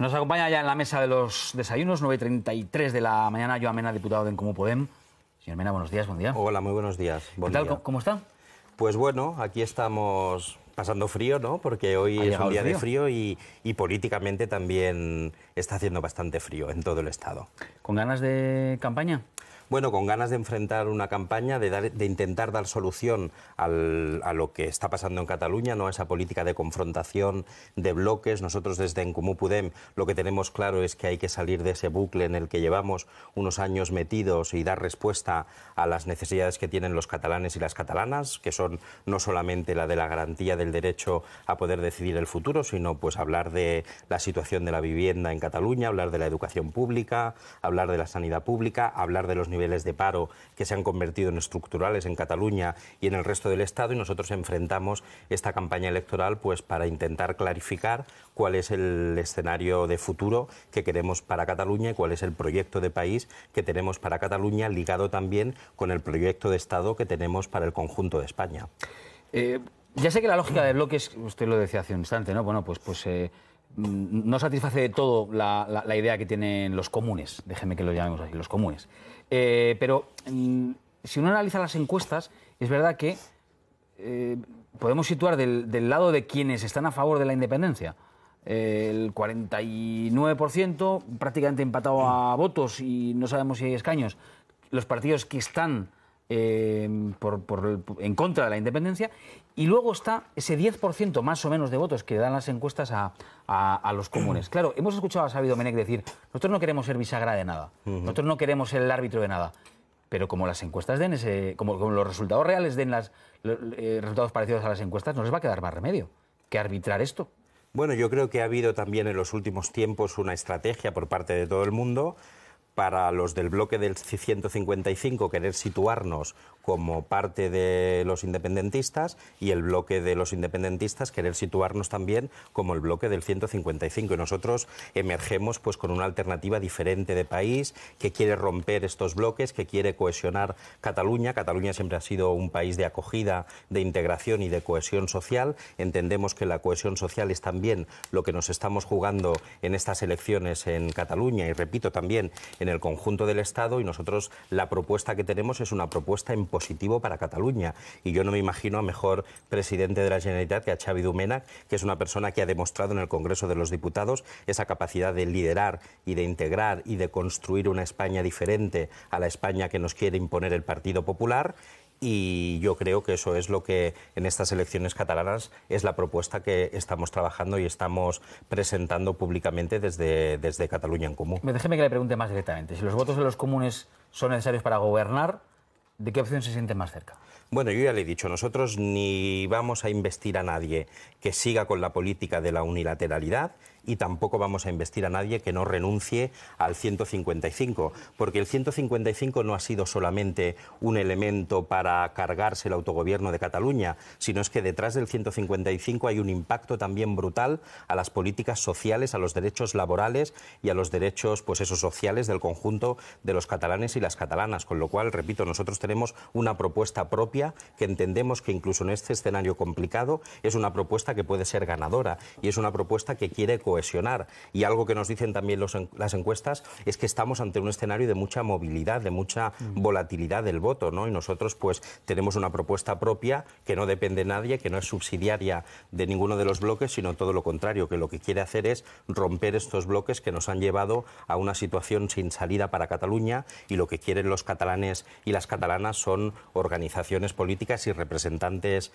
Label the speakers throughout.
Speaker 1: Nos acompaña ya en la mesa de los desayunos, 9:33 de la mañana, Joan Mena, diputado de En Comú Podem. Señor Mena, buenos días, buen día.
Speaker 2: Hola, muy buenos días.
Speaker 1: ¿Qué tal? ¿Cómo está?
Speaker 2: Pues bueno, aquí estamos pasando frío, ¿no? Porque hoy es un día de frío y políticamente también está haciendo bastante frío en todo el Estado.
Speaker 1: ¿Con ganas de campaña?
Speaker 2: Bueno, con ganas de enfrentar una campaña, de intentar dar solución a lo que está pasando en Cataluña, ¿no? A esa política de confrontación, de bloques. Nosotros desde En Comú Podem lo que tenemos claro es que hay que salir de ese bucle en el que llevamos unos años metidos y dar respuesta a las necesidades que tienen los catalanes y las catalanas, que son no solamente la de la garantía del derecho a poder decidir el futuro, sino pues hablar de la situación de la vivienda en Cataluña, hablar de la educación pública, hablar de la sanidad pública, hablar de los niveles de paro que se han convertido en estructurales en Cataluña y en el resto del Estado, y nosotros enfrentamos esta campaña electoral pues para intentar clarificar cuál es el escenario de futuro que queremos para Cataluña y cuál es el proyecto de país que tenemos para Cataluña, ligado también con el proyecto de Estado que tenemos para el conjunto de España.
Speaker 1: Ya sé que la lógica de bloques, usted lo decía hace un instante, ¿no? Bueno, pues no satisface de todo la idea que tienen los comunes, déjeme que lo llamemos así, los comunes. Pero si uno analiza las encuestas, es verdad que podemos situar del lado de quienes están a favor de la independencia. El 49%, prácticamente empatado a votos y no sabemos si hay escaños, los partidos que están en contra de la independencia, y luego está ese 10% más o menos de votos que dan las encuestas a los comunes. Claro, hemos escuchado a Xavi Domènech decir, nosotros no queremos ser bisagra de nada, nosotros no queremos ser el árbitro de nada, pero como las encuestas den como los resultados reales den resultados parecidos a las encuestas, no les va a quedar más remedio que arbitrar esto.
Speaker 2: Bueno, yo creo que ha habido también en los últimos tiempos una estrategia por parte de todo el mundo para los del bloque del 155 querer situarnos como parte de los independentistas, y el bloque de los independentistas querer situarnos también como el bloque del 155. Y nosotros emergemos pues con una alternativa diferente de país que quiere romper estos bloques, que quiere cohesionar Cataluña. Cataluña siempre ha sido un país de acogida, de integración y de cohesión social. Entendemos que la cohesión social es también lo que nos estamos jugando en estas elecciones en Cataluña y, repito, también en el conjunto del Estado, y nosotros la propuesta que tenemos es una propuesta en positivo para Cataluña, y yo no me imagino a mejor presidente de la Generalitat que a Xavi Domènech, que es una persona que ha demostrado en el Congreso de los Diputados esa capacidad de liderar y de integrar y de construir una España diferente a la España que nos quiere imponer el Partido Popular. Y yo creo que eso es lo que en estas elecciones catalanas es la propuesta que estamos trabajando y estamos presentando públicamente desde Cataluña en Comú.
Speaker 1: Déjeme que le pregunte más directamente. Si los votos de los comunes son necesarios para gobernar, ¿de qué opción se siente más cerca?
Speaker 2: Bueno, yo ya le he dicho, nosotros ni vamos a investir a nadie que siga con la política de la unilateralidad, y tampoco vamos a investir a nadie que no renuncie al 155, porque el 155 no ha sido solamente un elemento para cargarse el autogobierno de Cataluña, sino es que detrás del 155 hay un impacto también brutal a las políticas sociales, a los derechos laborales y a los derechos pues esos sociales del conjunto de los catalanes y las catalanas, con lo cual, repito, nosotros tenemos una propuesta propia que entendemos que incluso en este escenario complicado es una propuesta que puede ser ganadora, y es una propuesta que quiere cohesionar. Y algo que nos dicen también las encuestas es que estamos ante un escenario de mucha movilidad, de mucha volatilidad del voto, ¿no? Y nosotros pues tenemos una propuesta propia que no depende de nadie, que no es subsidiaria de ninguno de los bloques, sino todo lo contrario, que lo que quiere hacer es romper estos bloques que nos han llevado a una situación sin salida para Cataluña, y lo que quieren los catalanes y las catalanas son organizaciones políticas y representantes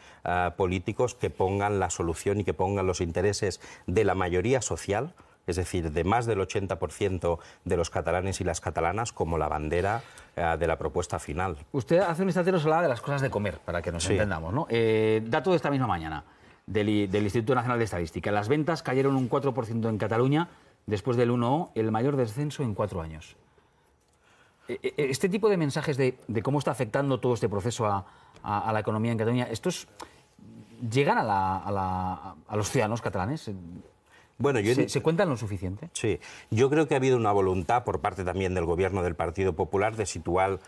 Speaker 2: políticos que pongan la solución y que pongan los intereses de la mayoría social, es decir, de más del 80% de los catalanes y las catalanas, como la bandera de la propuesta final.
Speaker 1: Usted hace un instante nos hablaba de las cosas de comer, para que nos entendamos, ¿no? Dato de esta misma mañana del Instituto Nacional de Estadística. Las ventas cayeron un 4% en Cataluña después del 1O, el mayor descenso en 4 años. Este tipo de mensajes de cómo está afectando todo este proceso a la economía en Cataluña, ¿estos llegan a los ciudadanos catalanes?
Speaker 2: Bueno,
Speaker 1: ¿Se cuentan lo suficiente?
Speaker 2: Sí, yo creo que ha habido una voluntad por parte también del gobierno del Partido Popular de situar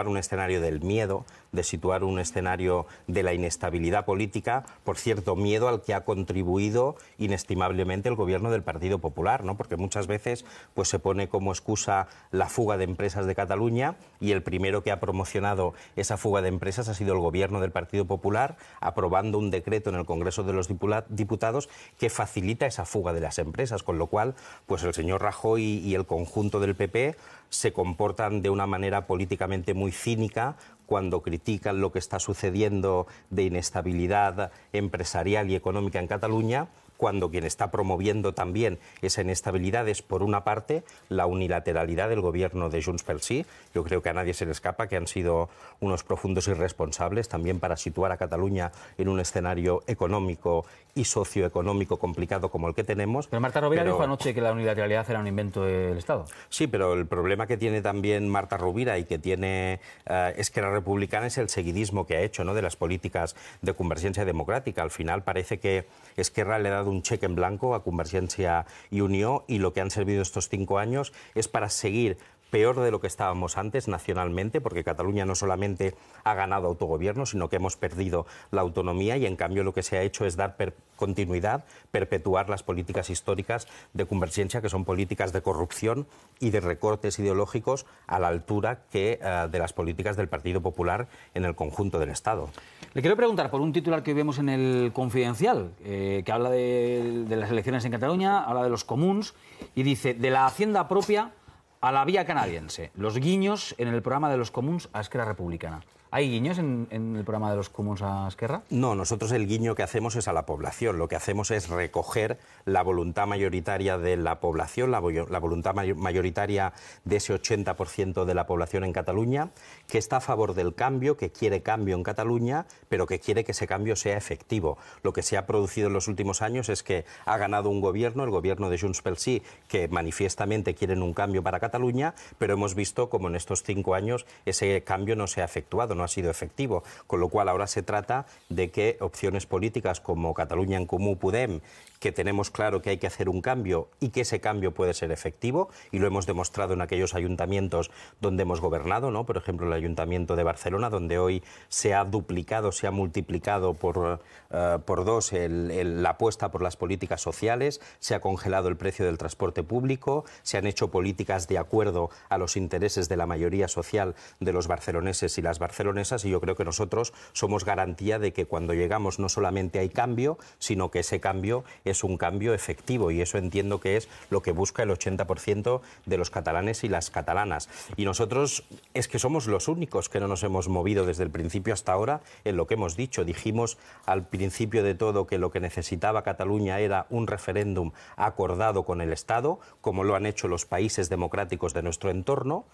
Speaker 2: un escenario del miedo, de situar un escenario de la inestabilidad política, por cierto, miedo al que ha contribuido inestimablemente el gobierno del Partido Popular, ¿no? Porque muchas veces pues, se pone como excusa la fuga de empresas de Cataluña y el primero que ha promocionado esa fuga de empresas ha sido el gobierno del Partido Popular, aprobando un decreto en el Congreso de los Diputados que facilita esa fuga de las empresas, con lo cual pues el señor Rajoy y el conjunto del PP se comportan de una manera políticamente muy cínica cuando critican lo que está sucediendo de inestabilidad empresarial y económica en Cataluña, cuando quien está promoviendo también esa inestabilidad es, por una parte, la unilateralidad del gobierno de Junts pel Sí. Yo creo que a nadie se le escapa que han sido unos profundos irresponsables también para situar a Cataluña en un escenario económico y socioeconómico complicado como el que tenemos.
Speaker 1: Pero Marta Rovira dijo anoche que la unilateralidad era un invento del Estado.
Speaker 2: Sí, pero el problema que tiene también Marta Rovira y que tiene Esquerra Republicana es el seguidismo que ha hecho, ¿no?, de las políticas de Convergencia Democrática. Al final parece que Esquerra le ha dado un cheque en blanco a Convergencia y Unió y lo que han servido estos 5 años es para seguir peor de lo que estábamos antes nacionalmente, porque Cataluña no solamente ha ganado autogobierno, sino que hemos perdido la autonomía y en cambio lo que se ha hecho es dar continuidad, perpetuar las políticas históricas de Convergencia, que son políticas de corrupción y de recortes ideológicos a la altura que de las políticas del Partido Popular en el conjunto del Estado.
Speaker 1: Le quiero preguntar por un titular que vemos en el Confidencial, que habla de las elecciones en Cataluña, habla de los comuns y dice, de la hacienda propia a la vía canadiense, los guiños en el programa de los comuns a Esquerra Republicana. ¿Hay guiños en el programa de los comuns a Esquerra?
Speaker 2: No, nosotros el guiño que hacemos es a la población. Lo que hacemos es recoger la voluntad mayoritaria de la población, la voluntad mayoritaria de ese 80% de la población en Cataluña, que está a favor del cambio, que quiere cambio en Cataluña, pero que quiere que ese cambio sea efectivo. Lo que se ha producido en los últimos años es que ha ganado un gobierno, el gobierno de Junts pel Sí, que manifiestamente quieren un cambio para Cataluña, pero hemos visto como en estos 5 años ese cambio no se ha efectuado, no ha sido efectivo, con lo cual ahora se trata de que opciones políticas como Catalunya en Comú Podem, que tenemos claro que hay que hacer un cambio y que ese cambio puede ser efectivo, y lo hemos demostrado en aquellos ayuntamientos donde hemos gobernado, ¿no? Por ejemplo, el Ayuntamiento de Barcelona, donde hoy se ha duplicado, se ha multiplicado por 2 la apuesta por las políticas sociales, se ha congelado el precio del transporte público, se han hecho políticas de acuerdo a los intereses de la mayoría social de los barceloneses y las barcelonesas, y yo creo que nosotros somos garantía de que cuando llegamos no solamente hay cambio, sino que ese cambio es un cambio efectivo, y eso entiendo que es lo que busca el 80% de los catalanes y las catalanas. Y nosotros es que somos los únicos que no nos hemos movido desde el principio hasta ahora en lo que hemos dicho. Dijimos al principio de todo que lo que necesitaba Cataluña era un referéndum acordado con el Estado, como lo han hecho los países democráticos de nuestro entorno.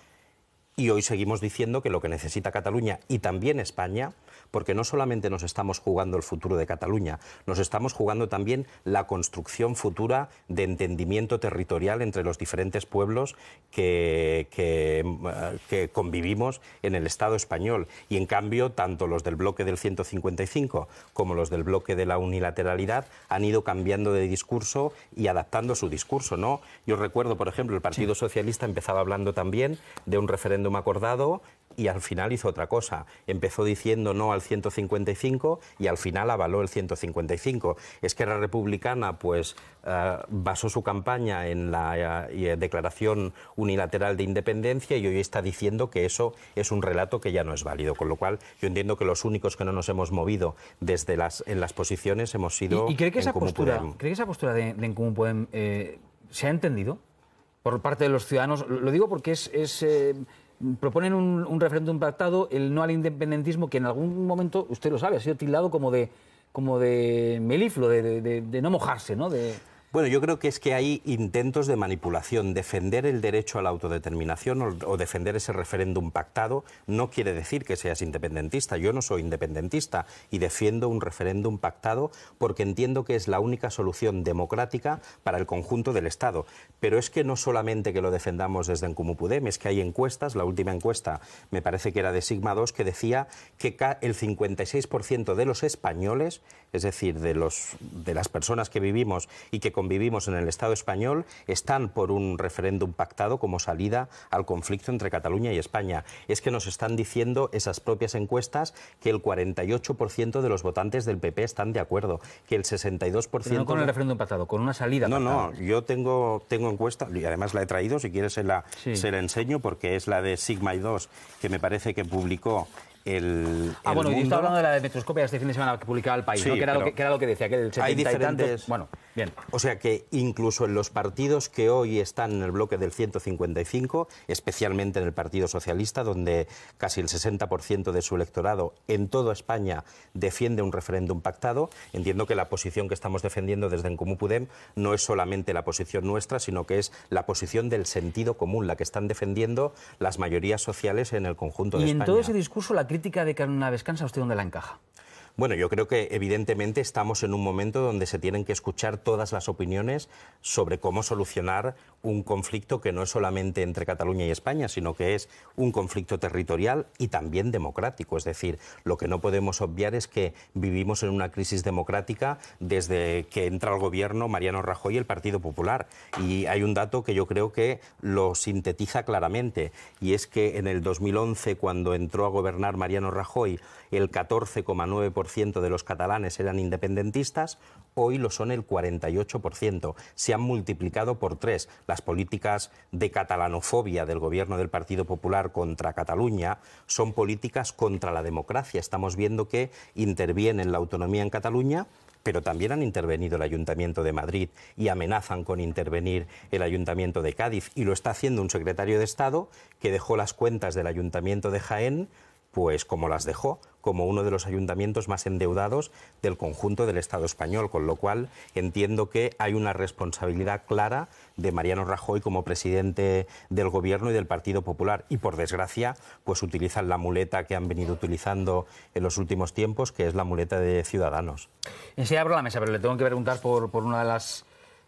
Speaker 2: Y hoy seguimos diciendo que lo que necesita Cataluña y también España, porque no solamente nos estamos jugando el futuro de Cataluña, nos estamos jugando también la construcción futura de entendimiento territorial entre los diferentes pueblos que convivimos en el Estado español. Y en cambio, tanto los del bloque del 155 como los del bloque de la unilateralidad han ido cambiando de discurso y adaptando su discurso, ¿no? Yo recuerdo, por ejemplo, el Partido Socialista empezaba hablando también de un referéndum acordado y al final hizo otra cosa. Empezó diciendo no al 155 y al final avaló el 155. Esquerra Republicana pues basó su campaña en la declaración unilateral de independencia y hoy está diciendo que eso es un relato que ya no es válido. Con lo cual yo entiendo que los únicos que no nos hemos movido desde en las posiciones hemos sido
Speaker 1: ¿Y cree que esa postura, de En Comú Podem se ha entendido por parte de los ciudadanos? Lo digo porque proponen un referéndum pactado, el no al independentismo, que en algún momento, usted lo sabe, ha sido tildado como de melifluo, de no mojarse, ¿no?
Speaker 2: Bueno, yo creo que es que hay intentos de manipulación. Defender el derecho a la autodeterminación o defender ese referéndum pactado no quiere decir que seas independentista. Yo no soy independentista y defiendo un referéndum pactado porque entiendo que es la única solución democrática para el conjunto del Estado. Pero es que no solamente que lo defendamos desde En Comú Podem, es que hay encuestas, la última encuesta me parece que era de Sigma 2, que decía que el 56% de los españoles, es decir, de las personas que vivimos y que convivimos en el Estado español están por un referéndum pactado como salida al conflicto entre Cataluña y España. Es que nos están diciendo esas propias encuestas que el 48% de los votantes del PP están de acuerdo, que el 62%...
Speaker 1: Pero no con el referéndum pactado, con una salida pactada.
Speaker 2: No, yo tengo encuesta, y además la he traído, si quieres se la enseño, porque es la de Sigma y 2, que me parece que publicó el
Speaker 1: bueno,
Speaker 2: Mundo.
Speaker 1: yo estaba hablando de la de Metroscopia este fin de semana que publicaba El País,
Speaker 2: Sí,
Speaker 1: ¿no? que era lo que decía, que el 70 y tantos... Bueno, bien.
Speaker 2: O sea que incluso en los partidos que hoy están en el bloque del 155, especialmente en el Partido Socialista, donde casi el 60% de su electorado en toda España defiende un referéndum pactado, entiendo que la posición que estamos defendiendo desde En Comú Podem no es solamente la posición nuestra, sino que es la posición del sentido común, la que están defendiendo las mayorías sociales en el conjunto de España.
Speaker 1: Y en todo ese discurso, la crítica de Carolina Vescansa, ¿usted dónde la encaja?
Speaker 2: Bueno, yo creo que evidentemente estamos en un momento donde se tienen que escuchar todas las opiniones sobre cómo solucionar un conflicto que no es solamente entre Cataluña y España, sino que es un conflicto territorial y también democrático. Es decir, lo que no podemos obviar es que vivimos en una crisis democrática desde que entra al gobierno Mariano Rajoy y el Partido Popular. Y hay un dato que yo creo que lo sintetiza claramente, y es que en el 2011, cuando entró a gobernar Mariano Rajoy, el 14,9% de los catalanes eran independentistas, hoy lo son el 48%. Se han multiplicado por 3. Las políticas de catalanofobia del gobierno del Partido Popular contra Cataluña son políticas contra la democracia. Estamos viendo que intervienen la autonomía en Cataluña, pero también han intervenido el Ayuntamiento de Madrid y amenazan con intervenir el Ayuntamiento de Cádiz. Y lo está haciendo un secretario de Estado que dejó las cuentas del Ayuntamiento de Jaén pues como las dejó, como uno de los ayuntamientos más endeudados del conjunto del Estado español, con lo cual entiendo que hay una responsabilidad clara de Mariano Rajoy como presidente del Gobierno y del Partido Popular, y por desgracia pues utilizan la muleta que han venido utilizando en los últimos tiempos, que es la muleta de Ciudadanos.
Speaker 1: Enseguida abro la mesa, pero le tengo que preguntar por una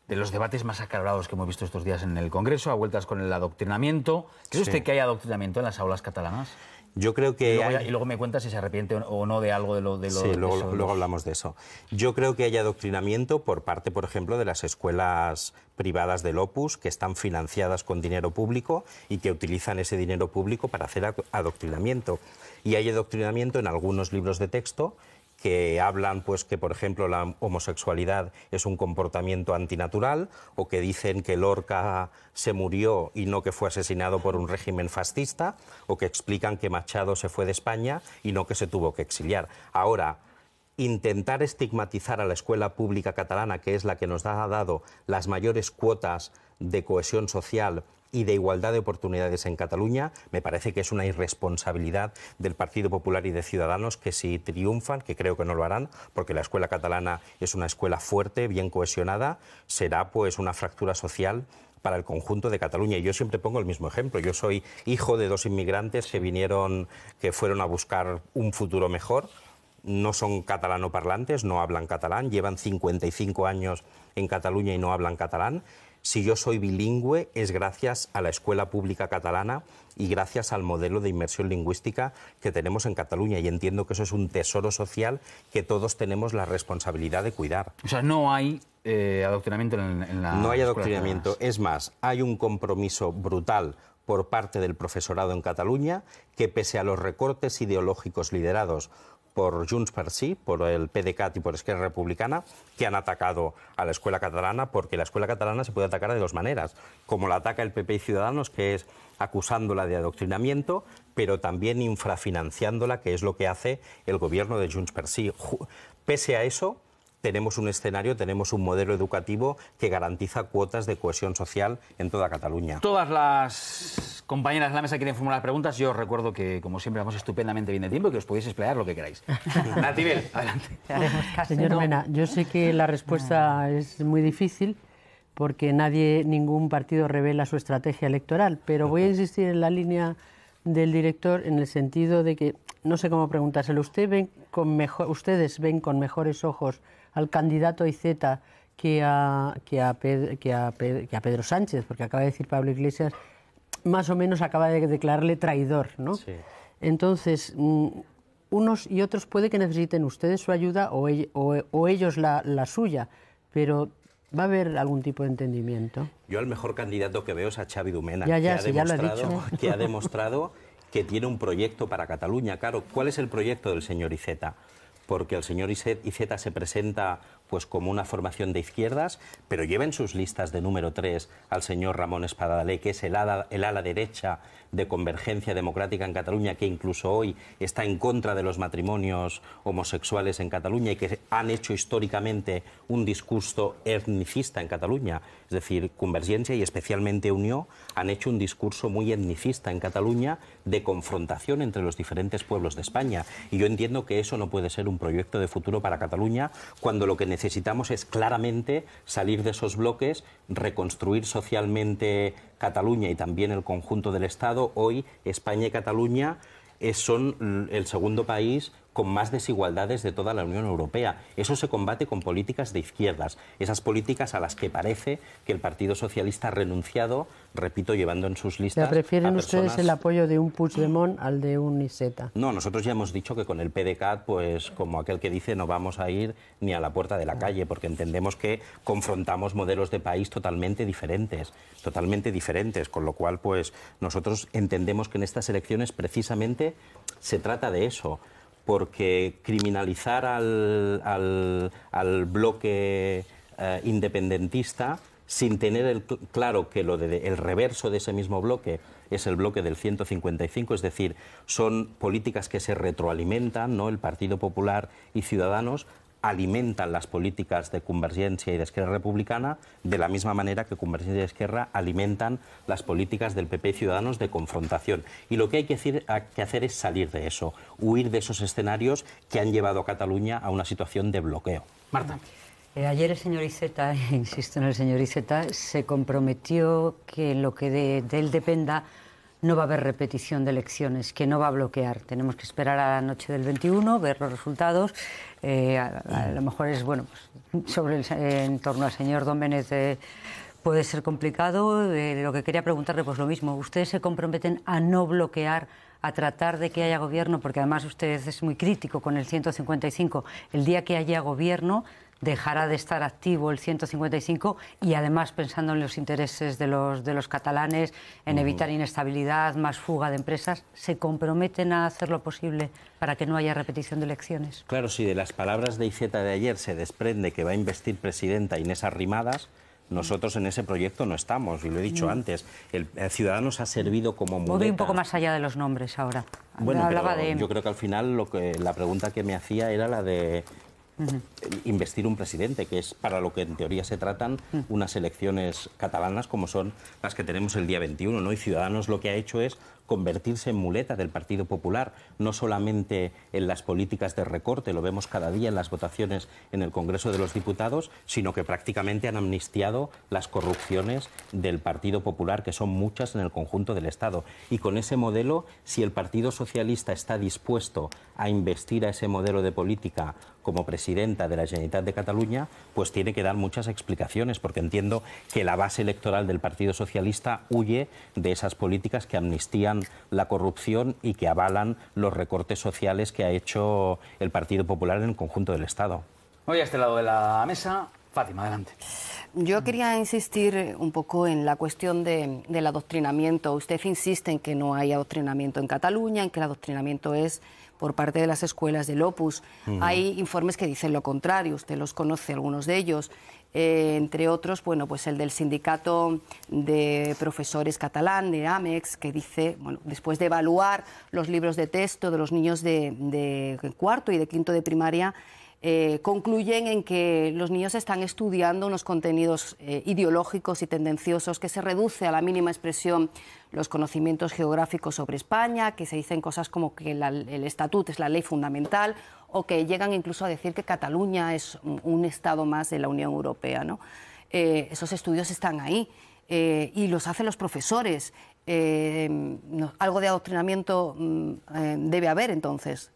Speaker 1: de los debates más acalorados que hemos visto estos días en el Congreso, a vueltas con el adoctrinamiento. ¿Cree usted que hay adoctrinamiento en las aulas catalanas?
Speaker 2: Yo creo que
Speaker 1: y luego me cuenta si se arrepiente o no de algo de lo
Speaker 2: sí, luego hablamos de eso. Yo creo que hay adoctrinamiento por parte, por ejemplo, de las escuelas privadas del Opus, que están financiadas con dinero público y que utilizan ese dinero público para hacer adoctrinamiento. Y hay adoctrinamiento en algunos libros de texto que hablan, pues, que, por ejemplo, la homosexualidad es un comportamiento antinatural, o que dicen que Lorca se murió y no que fue asesinado por un régimen fascista, o que explican que Machado se fue de España y no que se tuvo que exiliar. Ahora, intentar estigmatizar a la escuela pública catalana, que es la que nos ha dado las mayores cuotas de cohesión social y de igualdad de oportunidades en Cataluña, me parece que es una irresponsabilidad del Partido Popular y de Ciudadanos, que si triunfan, que creo que no lo harán, porque la escuela catalana es una escuela fuerte, bien cohesionada, será pues una fractura social para el conjunto de Cataluña. Y yo siempre pongo el mismo ejemplo. Yo soy hijo de 2 inmigrantes que fueron a buscar un futuro mejor. No son catalanoparlantes, no hablan catalán, llevan 55 años en Cataluña y no hablan catalán. Si yo soy bilingüe es gracias a la escuela pública catalana y gracias al modelo de inmersión lingüística que tenemos en Cataluña, y entiendo que eso es un tesoro social que todos tenemos la responsabilidad de cuidar.
Speaker 1: O sea, no hay adoctrinamiento en la...
Speaker 2: No hay adoctrinamiento. Es más, hay un compromiso brutal por parte del profesorado en Cataluña que, pese a los recortes ideológicos liderados por Junts per Sí, por el PDeCAT y por Esquerra Republicana, que han atacado a la escuela catalana, porque la escuela catalana se puede atacar de 2 maneras, como la ataca el PP y Ciudadanos, que es acusándola de adoctrinamiento, pero también infrafinanciándola, que es lo que hace el gobierno de Junts per Sí. Pese a eso, tenemos un escenario, tenemos un modelo educativo que garantiza cuotas de cohesión social en toda Cataluña.
Speaker 1: Todas las compañeras de la mesa quieren formular preguntas. Yo os recuerdo que, como siempre, vamos estupendamente bien de tiempo y que os podéis explayar lo que queráis. Natibel, adelante.
Speaker 3: Señor Mena, yo sé que la respuesta es muy difícil porque ningún partido revela su estrategia electoral, pero voy a insistir en la línea del director en el sentido de que, no sé cómo preguntárselo, ¿ustedes ven con mejores ojos al candidato IZ que a Pedro Sánchez? Porque acaba de decir Pablo Iglesias, más o menos acaba de declararle traidor, ¿no?
Speaker 2: Sí.
Speaker 3: Entonces, unos y otros puede que necesiten ustedes su ayuda o ellos la suya, pero ¿Va a haber algún tipo de entendimiento?
Speaker 2: Yo al mejor candidato que veo es a Xavi Domènech, que ha demostrado que tiene un proyecto para Cataluña. Claro, ¿cuál es el proyecto del señor Iceta? Porque el señor Iceta se presenta pues como una formación de izquierdas, pero lleva en sus listas de número 3 al señor Ramón Espadaler, que es el ala derecha de Convergencia Democrática en Cataluña, que incluso hoy está en contra de los matrimonios homosexuales en Cataluña y que han hecho históricamente un discurso etnicista en Cataluña. Es decir, Convergencia y especialmente Unió han hecho un discurso muy etnicista en Cataluña de confrontación entre los diferentes pueblos de España. Y yo entiendo que eso no puede ser un proyecto de futuro para Cataluña, cuando lo que necesitamos es claramente salir de esos bloques, reconstruir socialmente Cataluña y también el conjunto del Estado. Hoy España y Cataluña son el segundo país con más desigualdades de toda la Unión Europea. Eso se combate con políticas de izquierdas, esas políticas a las que parece que el Partido Socialista ha renunciado, repito, llevando en sus listas.
Speaker 3: ¿Prefieren ustedes el apoyo de un Puigdemont al de un Iceta?
Speaker 2: No, nosotros ya hemos dicho que con el PDeCAT, pues como aquel que dice, no vamos a ir ni a la puerta de la calle, porque entendemos que confrontamos modelos de país totalmente diferentes, con lo cual, pues nosotros entendemos que en estas elecciones precisamente se trata de eso, porque criminalizar al bloque independentista sin tener claro que el reverso de ese mismo bloque es el bloque del 155, es decir, son políticas que se retroalimentan, ¿no? El Partido Popular y Ciudadanos alimentan las políticas de Convergencia y de Esquerra Republicana de la misma manera que Convergencia y Esquerra alimentan las políticas del PP y Ciudadanos de confrontación. Y lo que hay que hacer es salir de eso, huir de esos escenarios que han llevado a Cataluña a una situación de bloqueo.
Speaker 1: Marta.
Speaker 4: Ayer el señor Iceta, insisto en el señor Iceta, se comprometió que lo que de él dependa no va a haber repetición de elecciones, que no va a bloquear. Tenemos que esperar a la noche del 21, ver los resultados. A lo mejor es, bueno, pues, en torno al señor Domènech puede ser complicado. Lo que quería preguntarle, pues lo mismo. ¿Ustedes se comprometen a no bloquear, a tratar de que haya gobierno? Porque además usted es muy crítico con el 155. El día que haya gobierno dejará de estar activo el 155 y además pensando en los intereses de los catalanes, en evitar inestabilidad, más fuga de empresas, ¿se comprometen a hacer lo posible para que no haya repetición de elecciones?
Speaker 2: Claro, si de las palabras de Iceta de ayer se desprende que va a investir presidenta Inés Arrimadas, nosotros en ese proyecto no estamos, y lo he dicho antes. El Ciudadanos ha servido como muleta.
Speaker 4: Voy un poco más allá de los nombres ahora.
Speaker 2: Bueno, pero yo creo que al final la pregunta que me hacía era la de investir un presidente, que es para lo que en teoría se tratan unas elecciones catalanas como son las que tenemos el día 21, ¿no? Y Ciudadanos lo que ha hecho es convertirse en muleta del Partido Popular, no solamente en las políticas de recorte, lo vemos cada día en las votaciones en el Congreso de los Diputados, sino que prácticamente han amnistiado las corrupciones del Partido Popular, que son muchas en el conjunto del Estado. Y con ese modelo, si el Partido Socialista está dispuesto a investir a ese modelo de política como presidenta de la Generalitat de Cataluña, pues tiene que dar muchas explicaciones, porque entiendo que la base electoral del Partido Socialista huye de esas políticas que amnistían la corrupción y que avalan los recortes sociales que ha hecho el Partido Popular en el conjunto del Estado.
Speaker 1: Voy a este lado de la mesa. Fátima, adelante.
Speaker 5: Yo quería insistir un poco en la cuestión del adoctrinamiento. Usted insiste en que no hay adoctrinamiento en Cataluña, en que el adoctrinamiento es por parte de las escuelas del Opus. Hay informes que dicen lo contrario, usted los conoce, algunos de ellos. Entre otros, bueno, pues el del sindicato de profesores catalán, de AMEX, que dice, bueno, después de evaluar los libros de texto de los niños de cuarto y de quinto de primaria, concluyen en que los niños están estudiando unos contenidos ideológicos y tendenciosos, que se reduce a la mínima expresión los conocimientos geográficos sobre España, que se dicen cosas como que el estatut es la ley fundamental, o que llegan incluso a decir que Cataluña es un estado más de la Unión Europea, ¿no? Esos estudios están ahí y los hacen los profesores. Algo de adoctrinamiento debe haber, entonces.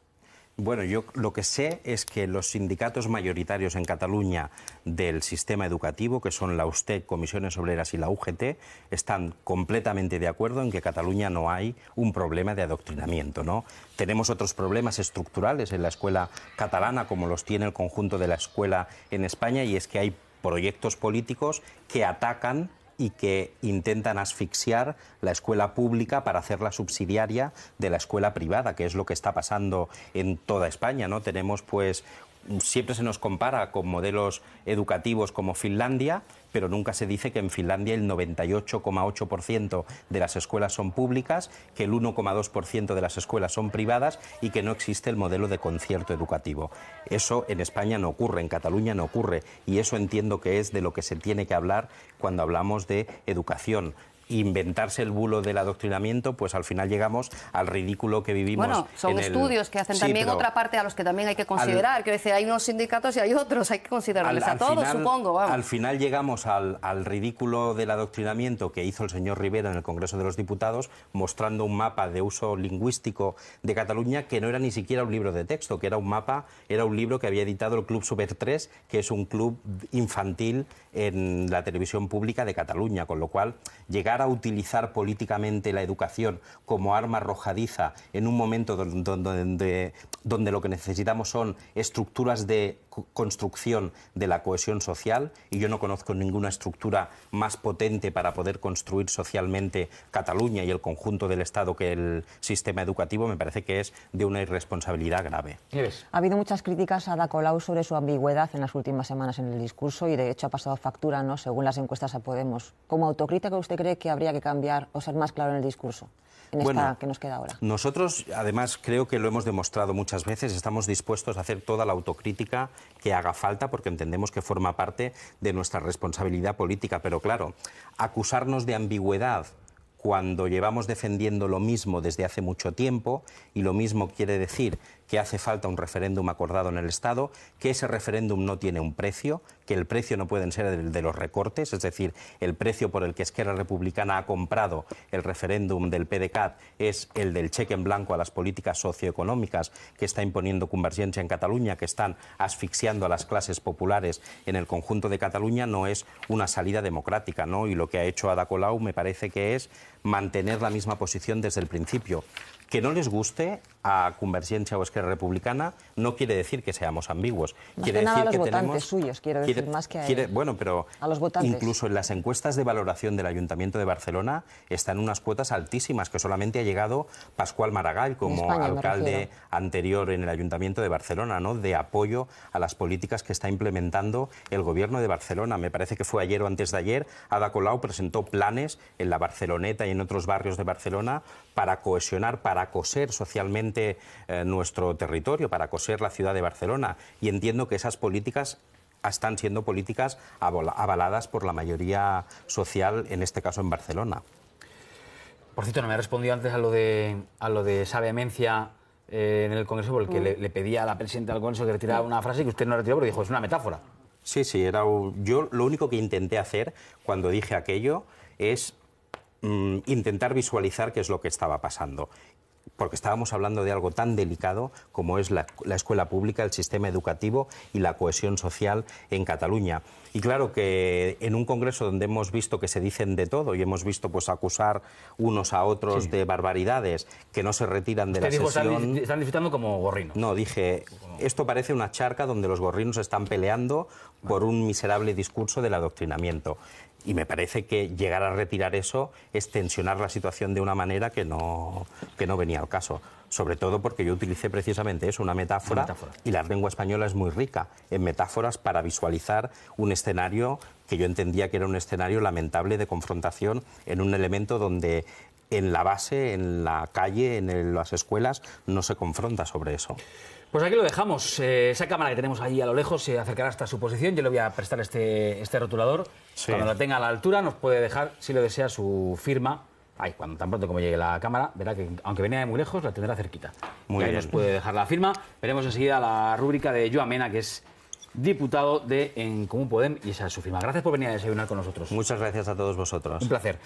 Speaker 2: Bueno, yo lo que sé es que los sindicatos mayoritarios en Cataluña del sistema educativo, que son la USTEC, Comisiones Obreras y la UGT, están completamente de acuerdo en que en Cataluña no hay un problema de adoctrinamiento, ¿no? Tenemos otros problemas estructurales en la escuela catalana, como los tiene el conjunto de la escuela en España, y es que hay proyectos políticos que atacan y que intentan asfixiar la escuela pública para hacerla subsidiaria de la escuela privada, que es lo que está pasando en toda España, ¿no? Tenemos, pues, siempre se nos compara con modelos educativos como Finlandia, pero nunca se dice que en Finlandia el 98,8% de las escuelas son públicas, que el 1,2% de las escuelas son privadas y que no existe el modelo de concierto educativo. Eso en España no ocurre, en Cataluña no ocurre, y eso entiendo que es de lo que se tiene que hablar cuando hablamos de educación. Inventarse el bulo del adoctrinamiento, pues al final llegamos al ridículo que vivimos.
Speaker 5: Bueno, son estudios que hacen también otra parte a los que también hay que considerar. Quiero decir, hay unos sindicatos y hay otros, hay que considerarles a todos,
Speaker 2: final,
Speaker 5: supongo. Vamos.
Speaker 2: Al final llegamos al ridículo del adoctrinamiento que hizo el señor Rivera en el Congreso de los Diputados, mostrando un mapa de uso lingüístico de Cataluña que no era ni siquiera un libro de texto, que era un mapa, era un libro que había editado el Club Super 3, que es un club infantil en la televisión pública de Cataluña, con lo cual llegar a utilizar políticamente la educación como arma arrojadiza en un momento donde lo que necesitamos son estructuras de construcción de la cohesión social, y yo no conozco ninguna estructura más potente para poder construir socialmente Cataluña y el conjunto del Estado que el sistema educativo, me parece que es de una irresponsabilidad grave.
Speaker 6: Ha habido muchas críticas a Ada Colau sobre su ambigüedad en las últimas semanas en el discurso y de hecho ha pasado factura, ¿no?, según las encuestas a Podemos. ¿Como autocrítica usted cree que habría que cambiar o ser más claro en el discurso en esta que nos queda ahora?
Speaker 2: Nosotros, además, creo que lo hemos demostrado muchas veces, estamos dispuestos a hacer toda la autocrítica que haga falta porque entendemos que forma parte de nuestra responsabilidad política, pero claro, acusarnos de ambigüedad cuando llevamos defendiendo lo mismo desde hace mucho tiempo, y lo mismo quiere decir que hace falta un referéndum acordado en el Estado, que ese referéndum no tiene un precio, que el precio no pueden ser el de los recortes, es decir, el precio por el que Esquerra Republicana ha comprado el referéndum del PDeCAT es el del cheque en blanco a las políticas socioeconómicas que está imponiendo Convergencia en Cataluña, que están asfixiando a las clases populares en el conjunto de Cataluña, no es una salida democrática, ¿no? Y lo que ha hecho Ada Colau me parece que es mantener la misma posición desde el principio. Que no les guste a Convergencia o Esquerra Republicana no quiere decir que seamos ambiguos.
Speaker 6: Más
Speaker 2: quiere
Speaker 6: que nada
Speaker 2: decir
Speaker 6: a los
Speaker 2: que
Speaker 6: votantes
Speaker 2: tenemos,
Speaker 6: suyos, quiero decir, más que a
Speaker 2: bueno, pero
Speaker 6: a los votantes.
Speaker 2: Incluso en las encuestas de valoración del Ayuntamiento de Barcelona están unas cuotas altísimas, que solamente ha llegado Pascual Maragall como
Speaker 6: España,
Speaker 2: alcalde anterior en el Ayuntamiento de Barcelona, ¿no?, de apoyo a las políticas que está implementando el Gobierno de Barcelona. Me parece que fue ayer o antes de ayer, Ada Colau presentó planes en la Barceloneta y en otros barrios de Barcelona para cohesionar, para coser socialmente nuestro territorio, para coser la ciudad de Barcelona. Y entiendo que esas políticas están siendo políticas avaladas por la mayoría social, en este caso en Barcelona.
Speaker 1: Por cierto, no me ha respondido antes a lo de esa vehemencia en el Congreso, porque le pedía a la presidenta del Congreso que retirara una frase que usted no retiró, pero dijo, es una metáfora.
Speaker 2: Sí, yo lo único que intenté hacer cuando dije aquello es intentar visualizar qué es lo que estaba pasando, porque estábamos hablando de algo tan delicado como es la escuela pública, el sistema educativo y la cohesión social en Cataluña. Y claro que en un congreso donde hemos visto que se dicen de todo y hemos visto, pues, acusar unos a otros de barbaridades que no se retiran de la sesión...
Speaker 1: Están disfrutando como gorrinos.
Speaker 2: No, dije, esto parece una charca donde los gorrinos están peleando por un miserable discurso del adoctrinamiento. Y me parece que llegar a retirar eso es tensionar la situación de una manera que no venía al caso. Sobre todo porque yo utilicé precisamente eso, una metáfora, y la lengua española es muy rica en metáforas para visualizar un escenario que yo entendía que era un escenario lamentable de confrontación en un elemento donde en la base, en la calle, en las escuelas, no se confronta sobre eso.
Speaker 1: Pues aquí lo dejamos. Esa cámara que tenemos ahí a lo lejos se acercará hasta su posición. Yo le voy a prestar este rotulador. Sí. Cuando lo tenga a la altura nos puede dejar, si lo desea, su firma. Cuando tan pronto como llegue la cámara, verá que aunque venía de muy lejos, la tendrá cerquita. Muy bien. Ahí nos puede dejar la firma. Veremos enseguida la rúbrica de Joan Mena, que es diputado de En Comú Podem, y esa es su firma. Gracias por venir a desayunar con nosotros.
Speaker 2: Muchas gracias a todos vosotros.
Speaker 1: Un placer.